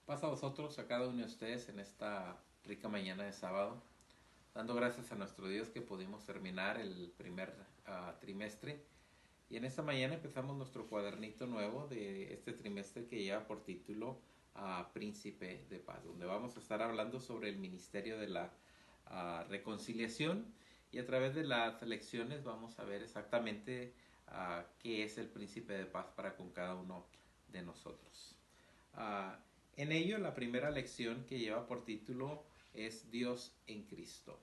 Pasa a vosotros, a cada uno de ustedes en esta rica mañana de sábado, dando gracias a nuestro Dios que pudimos terminar el primer trimestre. Y en esta mañana empezamos nuestro cuadernito nuevo de este trimestre que lleva por título Príncipe de Paz, donde vamos a estar hablando sobre el ministerio de la reconciliación, y a través de las lecciones vamos a ver exactamente qué es el Príncipe de Paz para con cada uno de nosotros. Ah, en ello, la primera lección que lleva por título es Dios en Cristo.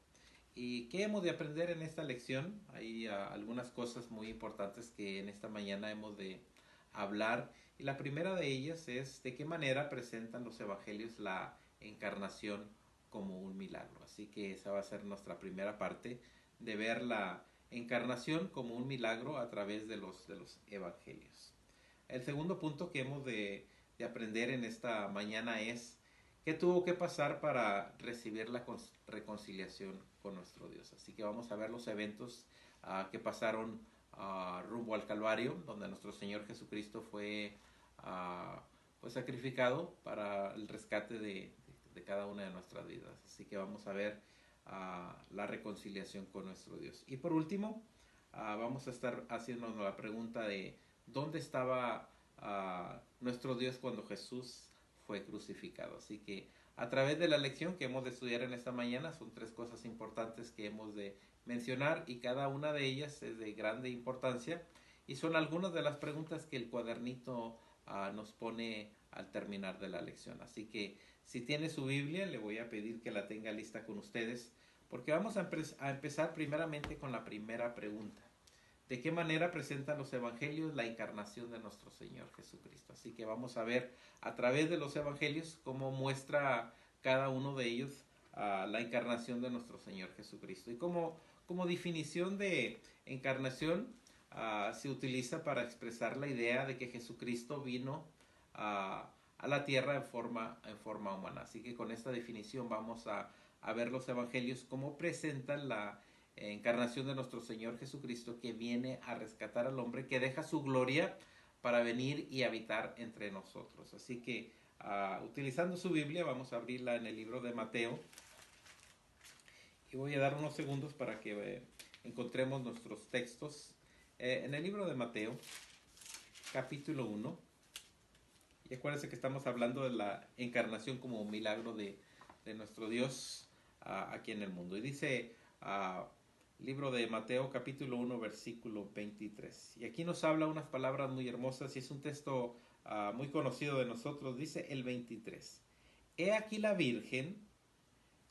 ¿Y qué hemos de aprender en esta lección? Hay algunas cosas muy importantes que en esta mañana hemos de hablar. Y la primera de ellas es de qué manera presentan los evangelios la encarnación como un milagro. Así que esa va a ser nuestra primera parte, de ver la encarnación como un milagro a través de los evangelios. El segundo punto que hemos de aprender en esta mañana es qué tuvo que pasar para recibir la reconciliación con nuestro Dios. Así que vamos a ver los eventos que pasaron rumbo al Calvario, donde nuestro Señor Jesucristo fue pues sacrificado para el rescate de cada una de nuestras vidas. Así que vamos a ver la reconciliación con nuestro Dios. Y por último, vamos a estar haciéndonos la pregunta de dónde estaba nuestro Dios cuando Jesús fue crucificado. Así que a través de la lección que hemos de estudiar en esta mañana son tres cosas importantes que hemos de mencionar, y cada una de ellas es de grande importancia y son algunas de las preguntas que el cuadernito nos pone al terminar de la lección. Así que si tiene su Biblia, le voy a pedir que la tenga lista con ustedes, porque vamos a empezar primeramente con la primera pregunta. ¿De qué manera presentan los evangelios la encarnación de nuestro Señor Jesucristo? Así que vamos a ver a través de los evangelios cómo muestra cada uno de ellos la encarnación de nuestro Señor Jesucristo. Y como definición de encarnación se utiliza para expresar la idea de que Jesucristo vino a la tierra en forma humana. Así que con esta definición vamos a ver los evangelios cómo presentan la encarnación de nuestro Señor Jesucristo, que viene a rescatar al hombre, que deja su gloria para venir y habitar entre nosotros. Así que utilizando su Biblia, vamos a abrirla en el libro de Mateo, y voy a dar unos segundos para que encontremos nuestros textos. En el libro de Mateo, capítulo 1, y acuérdense que estamos hablando de la encarnación como un milagro de nuestro Dios aquí en el mundo. Y dice libro de Mateo capítulo 1 versículo 23. Y aquí nos habla unas palabras muy hermosas, y es un texto muy conocido de nosotros. Dice el 23. He aquí la Virgen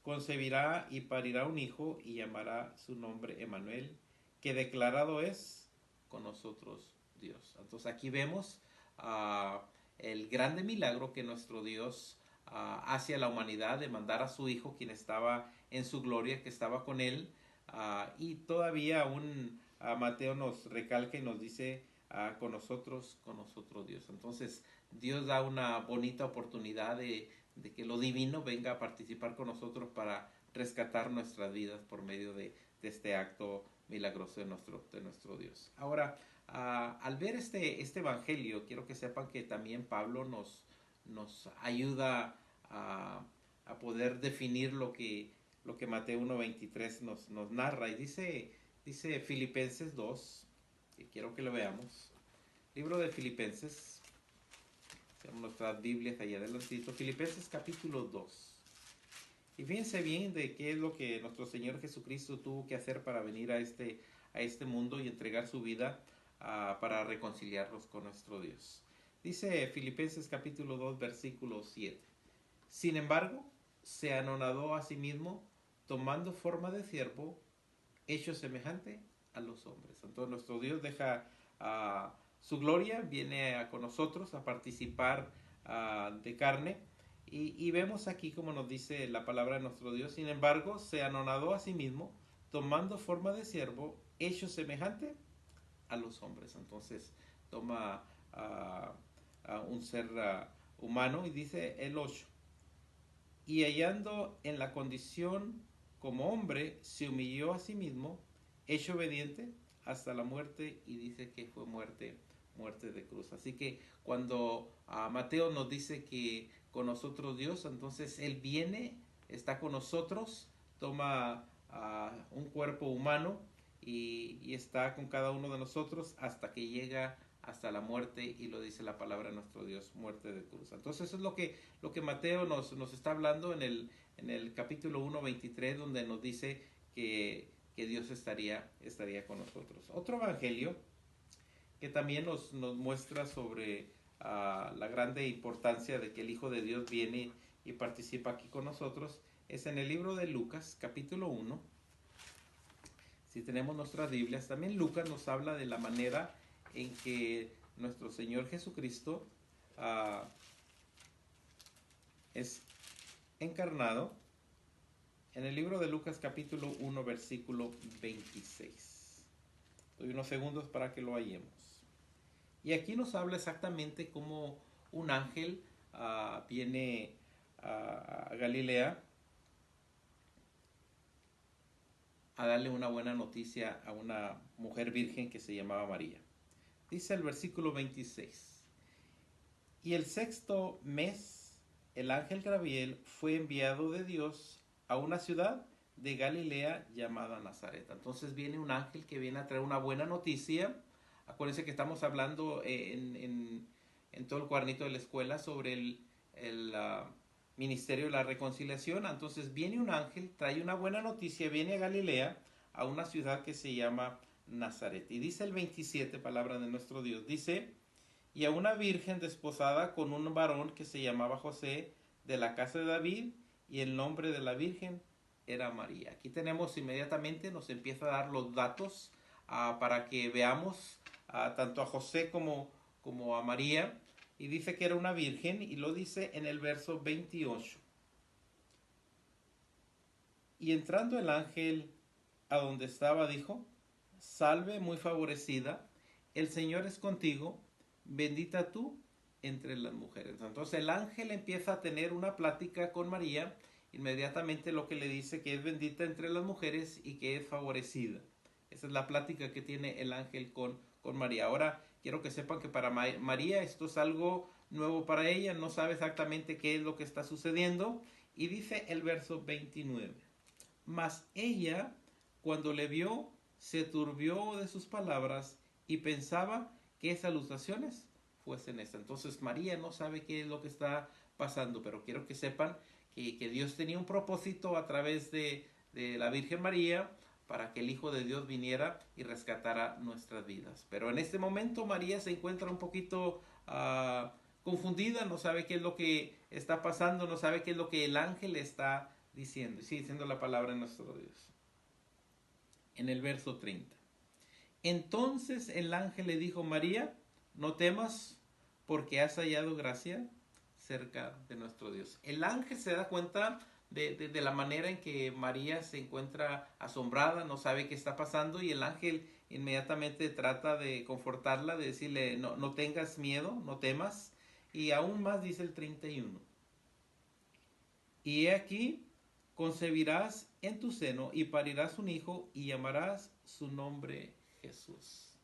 concebirá y parirá un hijo, y llamará su nombre Emmanuel, que declarado es con nosotros Dios. Entonces aquí vemos el grande milagro que nuestro Dios hace a la humanidad, de mandar a su hijo, quien estaba en su gloria, que estaba con él. Y todavía aún Mateo nos recalca y nos dice con nosotros Dios. Entonces Dios da una bonita oportunidad de que lo divino venga a participar con nosotros para rescatar nuestras vidas por medio de este acto milagroso de nuestro Dios. Ahora, al ver este evangelio, quiero que sepan que también Pablo nos ayuda a poder definir lo que Mateo 1.23 nos narra. Y dice Filipenses 2, que quiero que lo veamos. Libro de Filipenses, tenemos nuestras Biblias ahí adelantito. Filipenses capítulo 2. Y fíjense bien de qué es lo que nuestro Señor Jesucristo tuvo que hacer para venir a este mundo y entregar su vida para reconciliarnos con nuestro Dios. Dice Filipenses capítulo 2 versículo 7. Sin embargo, se anonadó a sí mismo, tomando forma de siervo, hecho semejante a los hombres. Entonces nuestro Dios deja su gloria, viene con nosotros a participar de carne, y vemos aquí como nos dice la palabra de nuestro Dios. Sin embargo, se anonadó a sí mismo, tomando forma de siervo, hecho semejante a los hombres. Entonces toma un ser humano, y dice el 8. Y hallando en la condición como hombre, se humilló a sí mismo, hecho obediente hasta la muerte, y dice que fue muerte muerte de cruz. Así que cuando Mateo nos dice que con nosotros Dios, entonces Él viene, está con nosotros, toma un cuerpo humano y está con cada uno de nosotros hasta que llega hasta la muerte, y lo dice la palabra de nuestro Dios, muerte de cruz. Entonces eso es lo que Mateo nos está hablando en el capítulo 1:23, donde nos dice que Dios estaría con nosotros. Otro evangelio que también nos muestra sobre la grande importancia de que el Hijo de Dios viene y participa aquí con nosotros es en el libro de Lucas, capítulo 1. Si tenemos nuestras Biblias, también Lucas nos habla de la manera en que nuestro Señor Jesucristo es encarnado, en el libro de Lucas capítulo 1 versículo 26. Doy unos segundos para que lo hallemos. Y aquí nos habla exactamente cómo un ángel viene a Galilea a darle una buena noticia a una mujer virgen que se llamaba María. Dice el versículo 26. Y el sexto mes, el ángel Gabriel fue enviado de Dios a una ciudad de Galilea llamada Nazaret. Entonces viene un ángel que viene a traer una buena noticia. Acuérdense que estamos hablando en todo el cuadernito de la escuela sobre el ministerio de la reconciliación. Entonces viene un ángel, trae una buena noticia, viene a Galilea, a una ciudad que se llama Nazaret. Y dice el 27, palabra de nuestro Dios, dice: y a una virgen desposada con un varón que se llamaba José, de la casa de David, y el nombre de la virgen era María. Aquí tenemos inmediatamente, nos empieza a dar los datos para que veamos tanto a José como a María, y dice que era una virgen, y lo dice en el verso 28. Y entrando el ángel a donde estaba, dijo: salve, muy favorecida, el Señor es contigo, bendita tú entre las mujeres. Entonces el ángel empieza a tener una plática con María, inmediatamente lo que le dice que es bendita entre las mujeres y que es favorecida. Esa es la plática que tiene el ángel con María. Ahora quiero que sepan que para María esto es algo nuevo para ella, no sabe exactamente qué es lo que está sucediendo, y dice el verso 29. Mas ella, cuando le vio, se turbió de sus palabras y pensaba que salutaciones fuesen estas. Entonces María no sabe qué es lo que está pasando, pero quiero que sepan que Dios tenía un propósito a través de la Virgen María para que el Hijo de Dios viniera y rescatara nuestras vidas. Pero en este momento María se encuentra un poquito confundida, no sabe qué es lo que está pasando, no sabe qué es lo que el ángel está diciendo. Y sigue diciendo la palabra de nuestro Dios. En el verso 30. Entonces el ángel le dijo: María, no temas, porque has hallado gracia cerca de nuestro Dios. El ángel se da cuenta de la manera en que María se encuentra asombrada, no sabe qué está pasando, y el ángel inmediatamente trata de confortarla, de decirle: no tengas miedo, no temas. Y aún más dice el 31. Y he aquí, concebirás en tu seno y parirás un hijo y llamarás su nombre Jesús.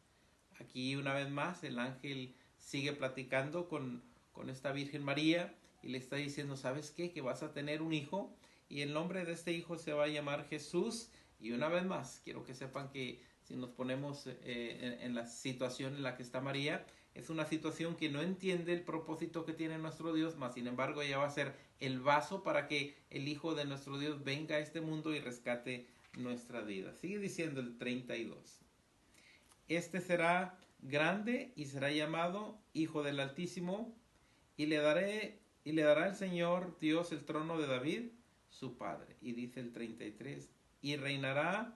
Aquí una vez más el ángel sigue platicando con esta Virgen María y le está diciendo: ¿sabes qué? Que vas a tener un hijo y el nombre de este hijo se va a llamar Jesús. Y una vez más quiero que sepan que si nos ponemos en la situación en la que está María, es una situación que no entiende el propósito que tiene nuestro Dios, mas sin embargo ella va a ser el vaso para que el Hijo de nuestro Dios venga a este mundo y rescate nuestra vida. Sigue diciendo el 32. Este será grande y será llamado Hijo del Altísimo, y le dará el Señor Dios el trono de David, su padre. Y dice el 33, y reinará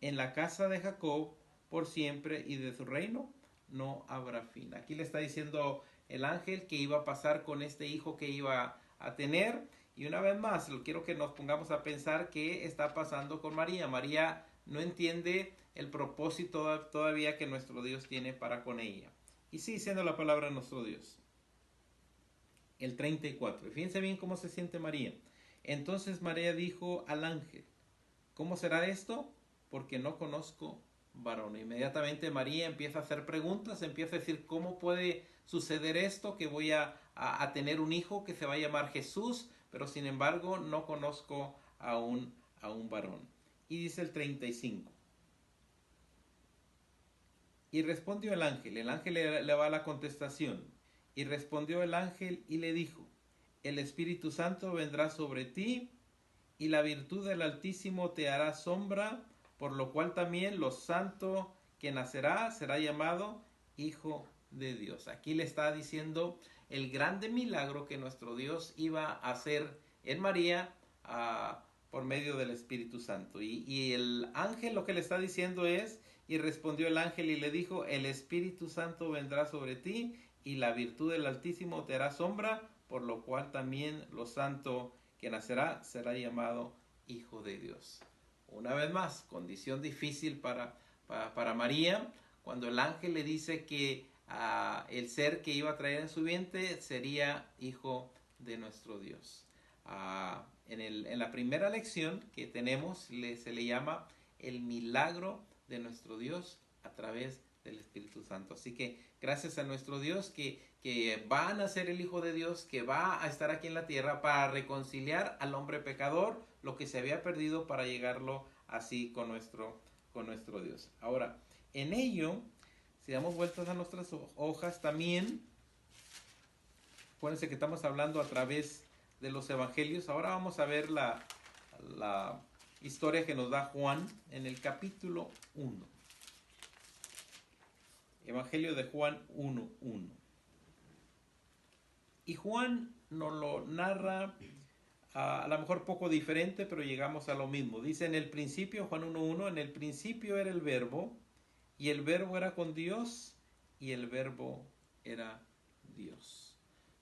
en la casa de Jacob por siempre, y de su reino no habrá fin. Aquí le está diciendo el ángel que iba a pasar con este hijo que iba a tener. Y una vez más, quiero que nos pongamos a pensar qué está pasando con María. María no entiende el propósito todavía que nuestro Dios tiene para con ella. Y sigue siendo la palabra de nuestro Dios. El 34. Fíjense bien cómo se siente María. Entonces María dijo al ángel: ¿cómo será esto? Porque no conozco varón. Inmediatamente María empieza a hacer preguntas, empieza a decir, ¿cómo puede suceder esto? Que voy a tener un hijo que se va a llamar Jesús, pero sin embargo no conozco a un varón. Y dice el 35. Y respondió el ángel le va a la contestación. Y respondió el ángel y le dijo, el Espíritu Santo vendrá sobre ti, y la virtud del Altísimo te hará sombra, por lo cual también lo santo que nacerá será llamado Hijo de Dios. Aquí le está diciendo el grande milagro que nuestro Dios iba a hacer en María por medio del Espíritu Santo. Y el ángel lo que le está diciendo es, y respondió el ángel y le dijo, el Espíritu Santo vendrá sobre ti, y la virtud del Altísimo te hará sombra, por lo cual también lo santo que nacerá será llamado Hijo de Dios. Una vez más, condición difícil para María, cuando el ángel le dice que el ser que iba a traer en su vientre sería hijo de nuestro Dios. En la primera lección que tenemos se le llama el milagro de nuestro Dios a través del Espíritu Santo. Así que gracias a nuestro Dios que va a nacer el Hijo de Dios, que va a estar aquí en la tierra para reconciliar al hombre pecador, lo que se había perdido, para llegarlo así con nuestro Dios. Ahora, en ello, si damos vueltas a nuestras hojas también, acuérdense que estamos hablando a través de los evangelios. Ahora vamos a ver la historia que nos da Juan en el capítulo 1. Evangelio de Juan 1:1. Y Juan nos lo narra a lo mejor poco diferente, pero llegamos a lo mismo. Dice en el principio, Juan 1:1, en el principio era el verbo, y el verbo era con Dios, y el verbo era Dios.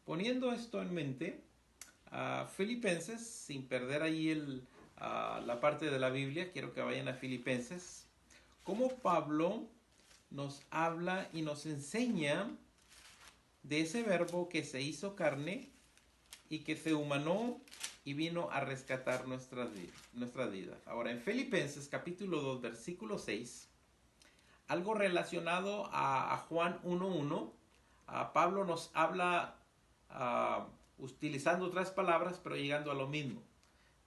Poniendo esto en mente, Filipenses, sin perder ahí la parte de la Biblia, quiero que vayan a Filipenses, como Pablo nos habla y nos enseña de ese verbo que se hizo carne y que se humanó y vino a rescatar nuestras vidas. Ahora, en Filipenses capítulo 2, versículo 6, algo relacionado a Juan 1:1, Pablo nos habla utilizando otras palabras, pero llegando a lo mismo.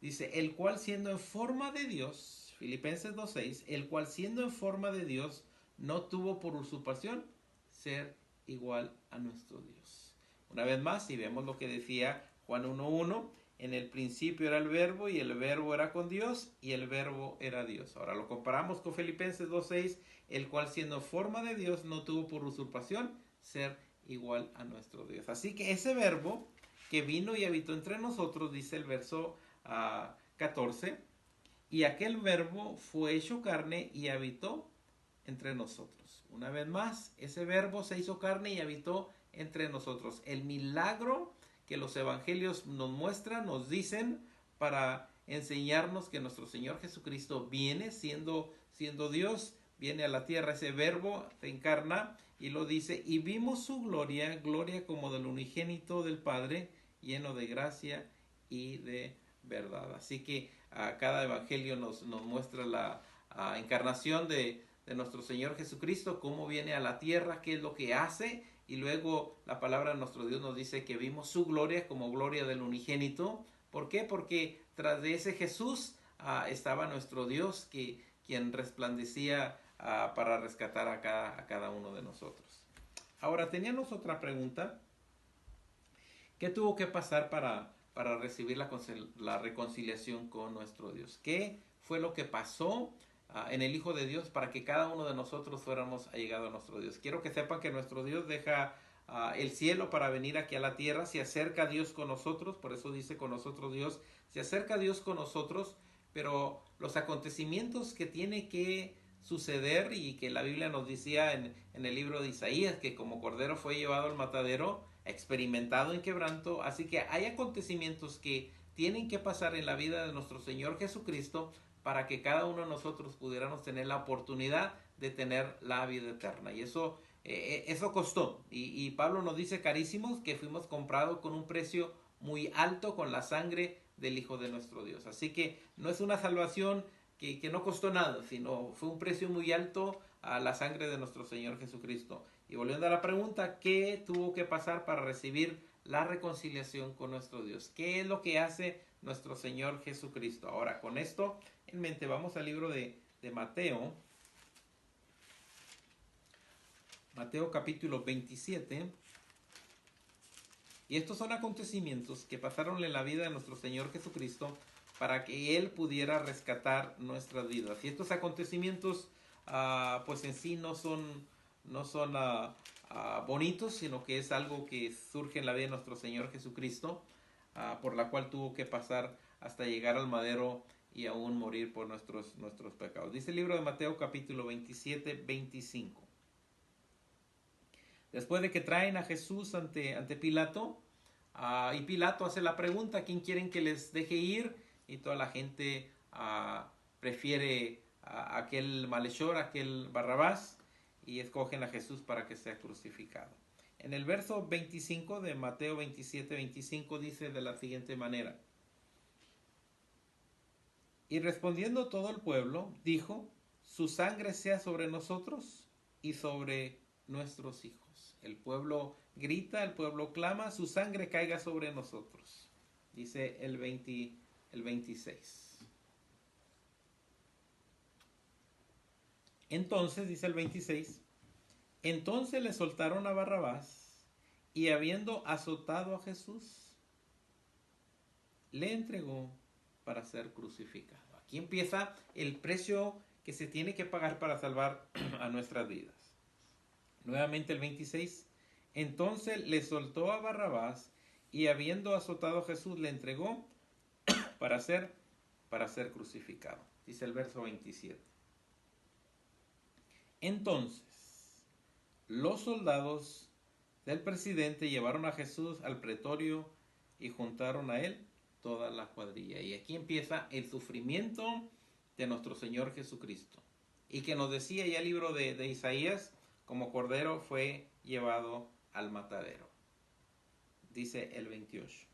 Dice, el cual siendo en forma de Dios, Filipenses 2:6, el cual siendo en forma de Dios, no tuvo por usurpación ser igual a nuestro Dios. Una vez más, si vemos lo que decía Juan 1:1, en el principio era el verbo, y el verbo era con Dios, y el verbo era Dios. Ahora lo comparamos con Filipenses 2:6, el cual siendo forma de Dios no tuvo por usurpación ser igual a nuestro Dios. Así que ese verbo que vino y habitó entre nosotros, dice el verso 14, y aquel verbo fue hecho carne y habitó entre nosotros. Una vez más, ese verbo se hizo carne y habitó entre nosotros. El milagro que los evangelios nos muestran, nos dicen, para enseñarnos que nuestro Señor Jesucristo viene siendo Dios, viene a la tierra, ese verbo se encarna y lo dice, y vimos su gloria, gloria como del unigénito del Padre, lleno de gracia y de verdad. Así que cada evangelio nos muestra la encarnación de nuestro Señor Jesucristo, cómo viene a la tierra, qué es lo que hace, y luego la palabra de nuestro Dios nos dice que vimos su gloria como gloria del unigénito. ¿Por qué? Porque tras de ese Jesús estaba nuestro Dios, quien resplandecía para rescatar a cada uno de nosotros. Ahora, teníamos otra pregunta. ¿Qué tuvo que pasar para recibir la reconciliación con nuestro Dios? ¿Qué fue lo que pasó en el Hijo de Dios para que cada uno de nosotros fuéramos allegados a nuestro Dios? Quiero que sepan que nuestro Dios deja el cielo para venir aquí a la tierra, se acerca a Dios con nosotros, por eso dice con nosotros Dios, se acerca a Dios con nosotros, pero los acontecimientos que tiene que suceder y que la Biblia nos decía en el libro de Isaías, que como cordero fue llevado al matadero, experimentado en quebranto, así que hay acontecimientos que tienen que pasar en la vida de nuestro Señor Jesucristo para que cada uno de nosotros pudiéramos tener la oportunidad de tener la vida eterna. Y eso costó. Y Pablo nos dice, carísimos, que fuimos comprados con un precio muy alto con la sangre del Hijo de nuestro Dios. Así que no es una salvación que no costó nada, sino fue un precio muy alto a la sangre de nuestro Señor Jesucristo. Y volviendo a la pregunta, ¿qué tuvo que pasar para recibir la reconciliación con nuestro Dios? ¿Qué es lo que hace nuestro Señor Jesucristo? Ahora, con esto en mente, vamos al libro de Mateo. Mateo capítulo 27. Y estos son acontecimientos que pasaron en la vida de nuestro Señor Jesucristo para que Él pudiera rescatar nuestras vidas. Y estos acontecimientos pues en sí no son bonitos, sino que es algo que surge en la vida de nuestro Señor Jesucristo, por la cual tuvo que pasar hasta llegar al madero y aún morir por nuestros pecados. Dice el libro de Mateo capítulo 27, 25. Después de que traen a Jesús ante Pilato, y Pilato hace la pregunta, ¿quién quieren que les deje ir? Y toda la gente prefiere a aquel malhechor, aquel Barrabás, y escogen a Jesús para que sea crucificado. En el verso 25 de Mateo 27, 25 dice de la siguiente manera: y respondiendo todo el pueblo, dijo, su sangre sea sobre nosotros y sobre nuestros hijos. El pueblo grita, el pueblo clama, su sangre caiga sobre nosotros. Dice el 26. Entonces, dice el 26, entonces le soltaron a Barrabás y habiendo azotado a Jesús, le entregó para ser crucificado. Aquí empieza el precio que se tiene que pagar para salvar a nuestras vidas. Nuevamente el 26. Entonces le soltó a Barrabás y habiendo azotado a Jesús le entregó para ser crucificado. Dice el verso 27. Entonces los soldados del presidente llevaron a Jesús al pretorio y juntaron a él toda la cuadrilla. Y aquí empieza el sufrimiento de nuestro Señor Jesucristo. Y que nos decía ya el libro de Isaías, como cordero fue llevado al matadero. Dice el 28.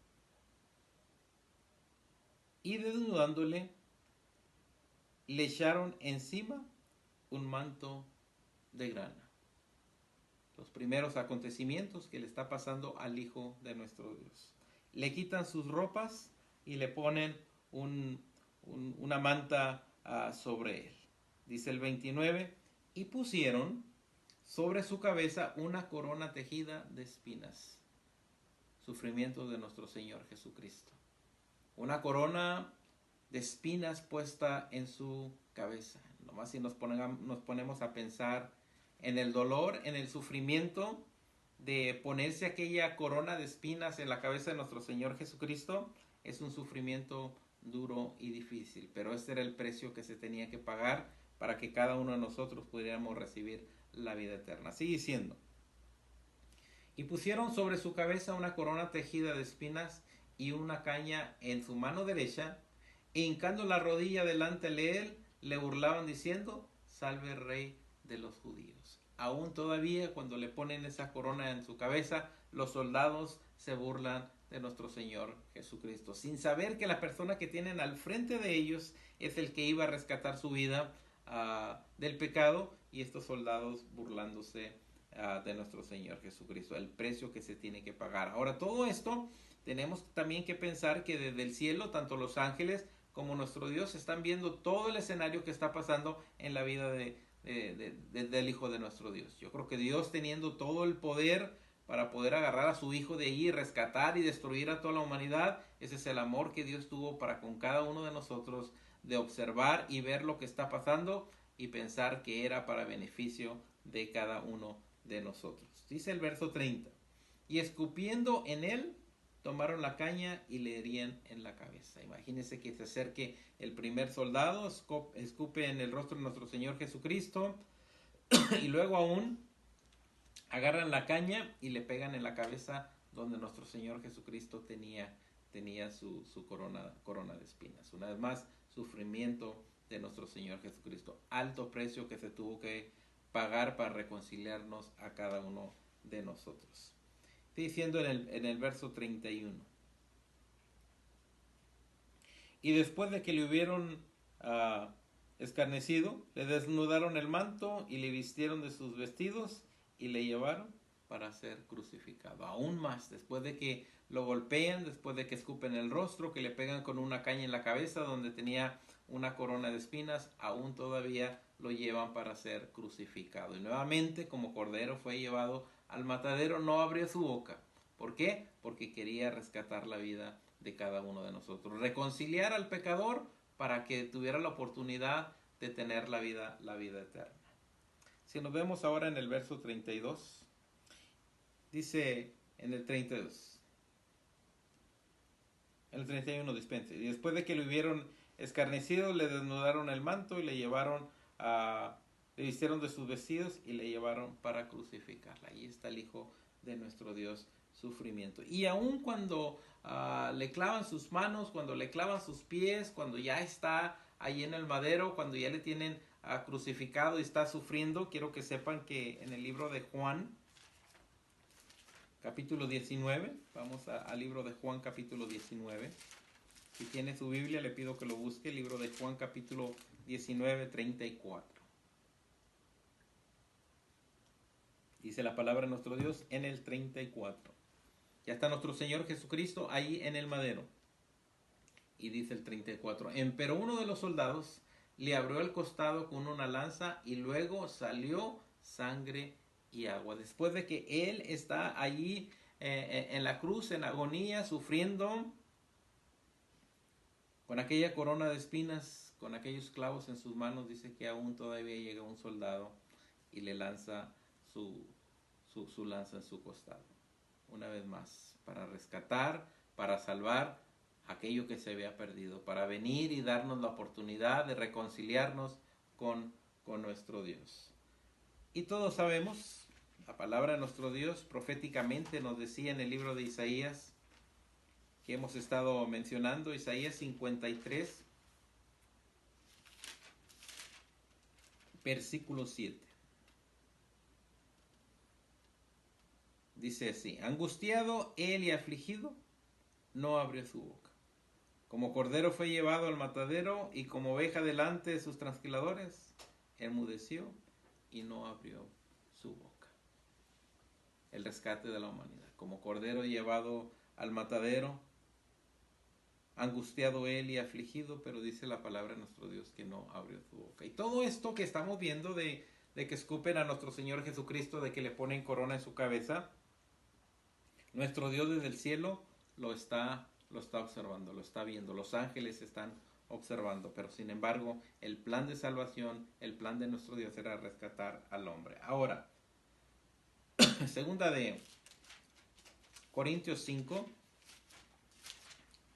Y desnudándole, le echaron encima un manto de grana. Los primeros acontecimientos que le está pasando al Hijo de nuestro Dios. Le quitan sus ropas y le ponen una manta sobre él. Dice el 29, y pusieron sobre su cabeza una corona tejida de espinas. Sufrimiento de nuestro Señor Jesucristo. Una corona de espinas puesta en su cabeza. Nomás si nos ponemos a pensar en el dolor, en el sufrimiento de ponerse aquella corona de espinas en la cabeza de nuestro Señor Jesucristo, es un sufrimiento duro y difícil, pero este era el precio que se tenía que pagar para que cada uno de nosotros pudiéramos recibir la vida eterna. Sigue diciendo, y pusieron sobre su cabeza una corona tejida de espinas y una caña en su mano derecha, e hincando la rodilla delante de él, le burlaban diciendo, salve Rey de los judíos. Aún todavía cuando le ponen esa corona en su cabeza, los soldados se burlan de nuestro Señor Jesucristo, sin saber que la persona que tienen al frente de ellos es el que iba a rescatar su vida del pecado, y estos soldados burlándose de nuestro Señor Jesucristo, el precio que se tiene que pagar. Ahora, todo esto tenemos también que pensar que desde el cielo, tanto los ángeles como nuestro Dios están viendo todo el escenario que está pasando en la vida del Hijo de nuestro Dios. Yo creo que Dios, teniendo todo el poder para poder agarrar a su Hijo de allí, rescatar y destruir a toda la humanidad, ese es el amor que Dios tuvo para con cada uno de nosotros, de observar y ver lo que está pasando y pensar que era para beneficio de cada uno de nosotros. Dice el verso 30, y escupiendo en él, tomaron la caña y le herían en la cabeza. Imagínense que se acerque el primer soldado, escupe en el rostro de nuestro Señor Jesucristo, y luego aún agarran la caña y le pegan en la cabeza donde nuestro Señor Jesucristo tenía su corona de espinas. Una vez más, sufrimiento de nuestro Señor Jesucristo. Alto precio que se tuvo que pagar para reconciliarnos a cada uno de nosotros. Estoy diciendo en el verso 31. Y después de que le hubieron escarnecido, le desnudaron el manto y le vistieron de sus vestidos y le llevaron para ser crucificado. Aún más, después de que lo golpean, después de que escupen el rostro, que le pegan con una caña en la cabeza donde tenía una corona de espinas, aún todavía lo llevan para ser crucificado. Y nuevamente, como cordero, fue llevado al matadero, no abrió su boca. ¿Por qué? Porque quería rescatar la vida de cada uno de nosotros, reconciliar al pecador para que tuviera la oportunidad de tener la vida eterna. Si nos vemos ahora en el verso 32, dice en el 32, en el 31 dispense, y después de que lo hubieron escarnecido, le desnudaron el manto y le llevaron le vistieron de sus vestidos y le llevaron para crucificarla. Ahí está el Hijo de nuestro Dios, sufrimiento. Y aun cuando le clavan sus manos, cuando le clavan sus pies, cuando ya está ahí en el madero, cuando ya le tienen crucificado y está sufriendo, quiero que sepan que en el libro de Juan, capítulo 19, vamos al libro de Juan, capítulo 19. Si tiene su Biblia, le pido que lo busque, el libro de Juan, capítulo 19, 34. Dice la palabra de nuestro Dios en el 34. Ya está nuestro Señor Jesucristo ahí en el madero. Y dice el 34. Pero uno de los soldados le abrió el costado con una lanza y luego salió sangre y agua. Después de que él está allí en la cruz, en agonía, sufriendo, con aquella corona de espinas, con aquellos clavos en sus manos, dice que aún todavía llega un soldado y le lanza su lanza en su costado. Una vez más, para rescatar, para salvar aquello que se había perdido, para venir y darnos la oportunidad de reconciliarnos con nuestro Dios. Y todos sabemos, la palabra de nuestro Dios proféticamente nos decía en el libro de Isaías, que hemos estado mencionando, Isaías 53, versículo 7. Dice así: angustiado él y afligido, no abrió su boca. Como cordero fue llevado al matadero, y como oveja delante de sus trasquiladores, enmudeció y no abrió su boca. El rescate de la humanidad. Como cordero llevado al matadero, angustiado él y afligido, pero dice la palabra de nuestro Dios que no abrió su boca. Y todo esto que estamos viendo de que escupen a nuestro Señor Jesucristo, de que le ponen corona en su cabeza, nuestro Dios desde el cielo lo está observando, lo está viendo. Los ángeles están observando, pero sin embargo el plan de salvación, el plan de nuestro Dios era rescatar al hombre. Ahora, segunda de Corintios 5,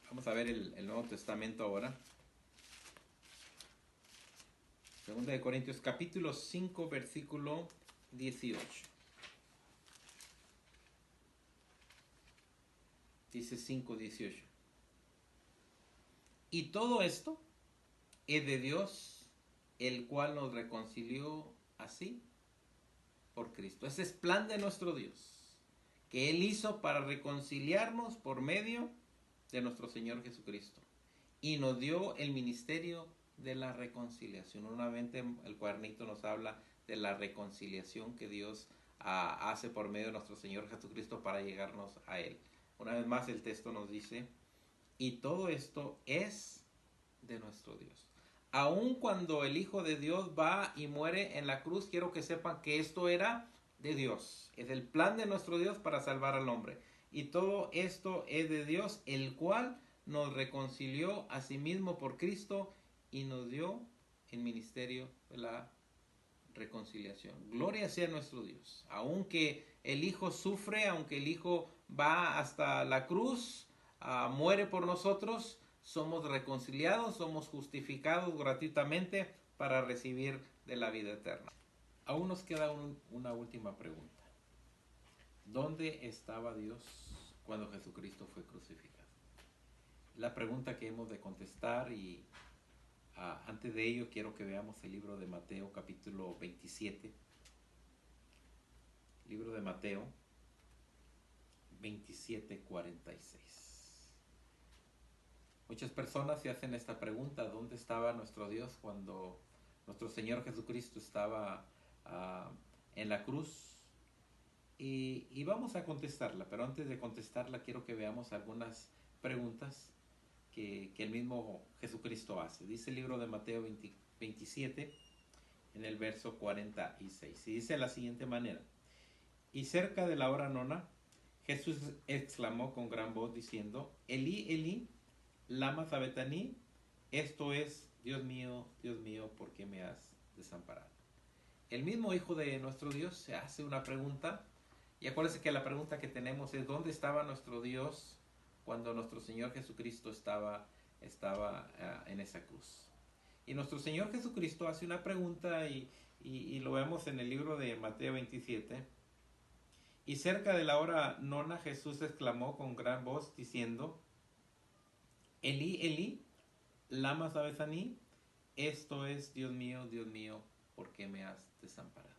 vamos a ver el Nuevo Testamento ahora. Segunda de Corintios capítulo 5, versículo 18. Dice 5:18. Y todo esto es de Dios, el cual nos reconcilió así por Cristo. Ese es plan de nuestro Dios, que Él hizo para reconciliarnos por medio de nuestro Señor Jesucristo. Y nos dio el ministerio de la reconciliación. Nuevamente el cuadernito nos habla de la reconciliación que Dios hace por medio de nuestro Señor Jesucristo para llegarnos a Él. Una vez más el texto nos dice, y todo esto es de nuestro Dios. Aun cuando el Hijo de Dios va y muere en la cruz, quiero que sepan que esto era de Dios. Es el plan de nuestro Dios para salvar al hombre. Y todo esto es de Dios, el cual nos reconcilió a sí mismo por Cristo y nos dio el ministerio de la reconciliación. Gloria sea nuestro Dios. Aunque el Hijo sufre, aunque el Hijo va hasta la cruz, muere por nosotros, somos reconciliados, somos justificados gratuitamente para recibir de la vida eterna. Aún nos queda una última pregunta. ¿Dónde estaba Dios cuando Jesucristo fue crucificado? La pregunta que hemos de contestar, y antes de ello quiero que veamos el libro de Mateo capítulo 27. Libro de Mateo 27:46. Muchas personas se hacen esta pregunta: ¿dónde estaba nuestro Dios cuando nuestro Señor Jesucristo estaba en la cruz. Y vamos a contestarla, pero antes de contestarla quiero que veamos algunas preguntas que el mismo Jesucristo hace. Dice el libro de Mateo 27, en el verso 46, y dice de la siguiente manera: y cerca de la hora nona, Jesús exclamó con gran voz diciendo: Elí, Elí, lama sabetani, esto es, Dios mío, ¿por qué me has desamparado? El mismo Hijo de nuestro Dios se hace una pregunta, y acuérdense que la pregunta que tenemos es: ¿dónde estaba nuestro Dios cuando nuestro Señor Jesucristo estaba en esa cruz? Y nuestro Señor Jesucristo hace una pregunta, y lo vemos en el libro de Mateo 27. Y cerca de la hora nona, Jesús exclamó con gran voz diciendo: Elí, Elí, lama sabetani, esto es, Dios mío, ¿por qué me has desamparado?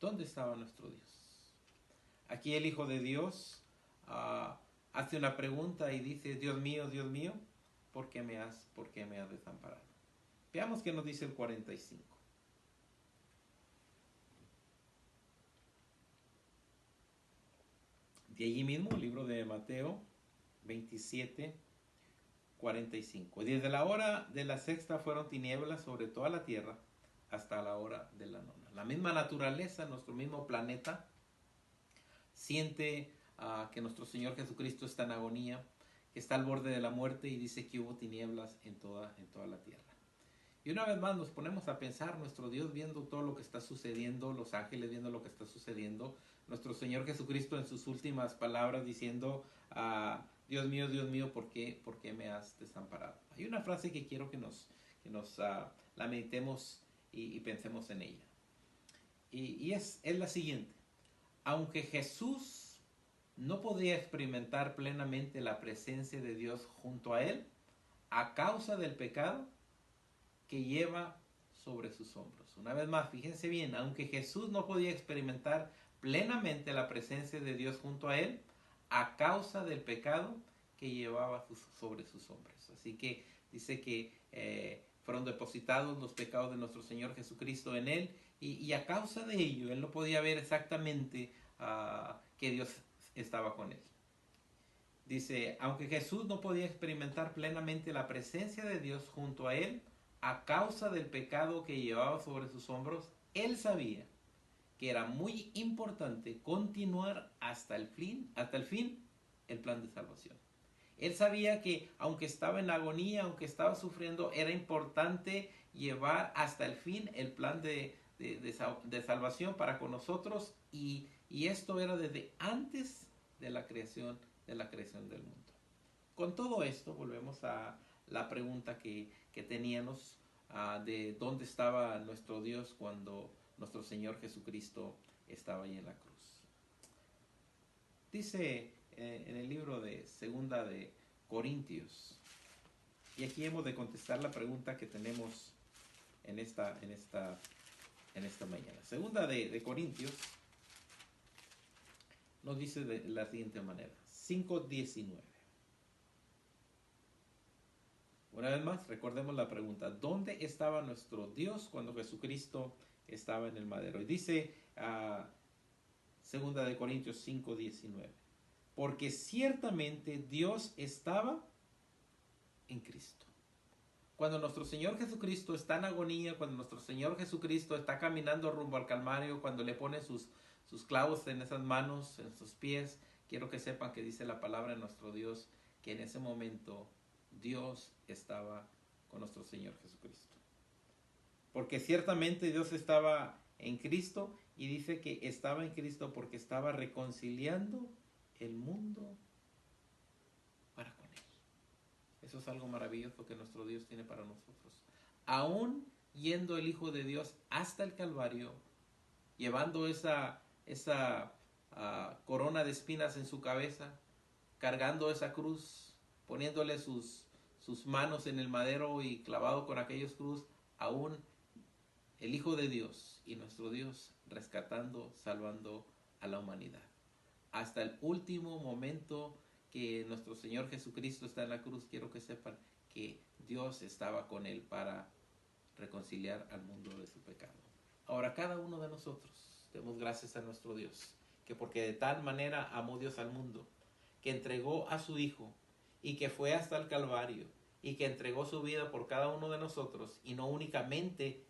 ¿Dónde estaba nuestro Dios? Aquí el Hijo de Dios hace una pregunta y dice: Dios mío, ¿por qué me has desamparado? Veamos qué nos dice el 45. De allí mismo, el libro de Mateo 27, 45. Y desde la hora de la sexta fueron tinieblas sobre toda la tierra hasta la hora de la nona. La misma naturaleza, nuestro mismo planeta, siente que nuestro Señor Jesucristo está en agonía, que está al borde de la muerte, y dice que hubo tinieblas en toda la tierra. Y una vez más nos ponemos a pensar, nuestro Dios viendo todo lo que está sucediendo, los ángeles viendo lo que está sucediendo, nuestro Señor Jesucristo en sus últimas palabras diciendo: Dios mío, ¿por qué me has desamparado? Hay una frase que quiero que nos la meditemos y pensemos en ella. Y es la siguiente: aunque Jesús no podía experimentar plenamente la presencia de Dios junto a él, a causa del pecado que lleva sobre sus hombros. Una vez más, fíjense bien, aunque Jesús no podía experimentar plenamente la presencia de Dios junto a él, a causa del pecado que llevaba sobre sus hombros. Así que dice que fueron depositados los pecados de nuestro Señor Jesucristo en él, y a causa de ello él no podía ver exactamente que Dios estaba con él. Dice: aunque Jesús no podía experimentar plenamente la presencia de Dios junto a él, a causa del pecado que llevaba sobre sus hombros, él sabía que era muy importante continuar hasta el fin el plan de salvación. Él sabía que aunque estaba en agonía, aunque estaba sufriendo, era importante llevar hasta el fin el plan de salvación para con nosotros, y esto era desde antes de la creación del mundo. Con todo esto volvemos a la pregunta que teníamos de dónde estaba nuestro Dios cuando nuestro Señor Jesucristo estaba ahí en la cruz. Dice en el libro de Segunda de Corintios, y aquí hemos de contestar la pregunta que tenemos en esta mañana. Segunda de Corintios nos dice de la siguiente manera: 5:19. Una vez más, recordemos la pregunta: ¿dónde estaba nuestro Dios cuando Jesucristo estaba en el madero? Y dice Segunda de Corintios 5:19: porque ciertamente Dios estaba en Cristo. Cuando nuestro Señor Jesucristo está en agonía, cuando nuestro Señor Jesucristo está caminando rumbo al Calvario, cuando le pone sus clavos en esas manos, en sus pies, quiero que sepan que dice la palabra de nuestro Dios que en ese momento Dios estaba con nuestro Señor Jesucristo. Porque ciertamente Dios estaba en Cristo, y dice que estaba en Cristo porque estaba reconciliando el mundo para con Él. Eso es algo maravilloso que nuestro Dios tiene para nosotros. Aún yendo el Hijo de Dios hasta el Calvario, llevando esa corona de espinas en su cabeza, cargando esa cruz, poniéndole sus manos en el madero y clavado con aquellos cruz, aún el Hijo de Dios y nuestro Dios rescatando, salvando a la humanidad. Hasta el último momento que nuestro Señor Jesucristo está en la cruz, quiero que sepan que Dios estaba con él para reconciliar al mundo de su pecado. Ahora cada uno de nosotros demos gracias a nuestro Dios, que porque de tal manera amó Dios al mundo, que entregó a su Hijo y que fue hasta el Calvario y que entregó su vida por cada uno de nosotros, y no únicamente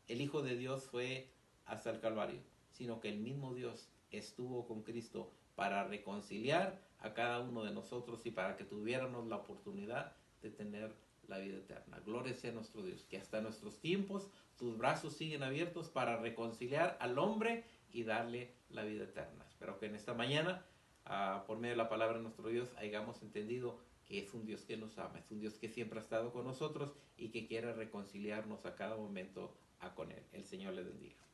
el Hijo de Dios fue hasta el Calvario, sino que el mismo Dios estuvo con Cristo para reconciliar a cada uno de nosotros y para que tuviéramos la oportunidad de tener la vida eterna. Gloria sea a nuestro Dios, que hasta nuestros tiempos sus brazos siguen abiertos para reconciliar al hombre y darle la vida eterna. Espero que en esta mañana, por medio de la palabra de nuestro Dios, hayamos entendido que es un Dios que nos ama, es un Dios que siempre ha estado con nosotros y que quiere reconciliarnos a cada momento con Él. El Señor le bendiga.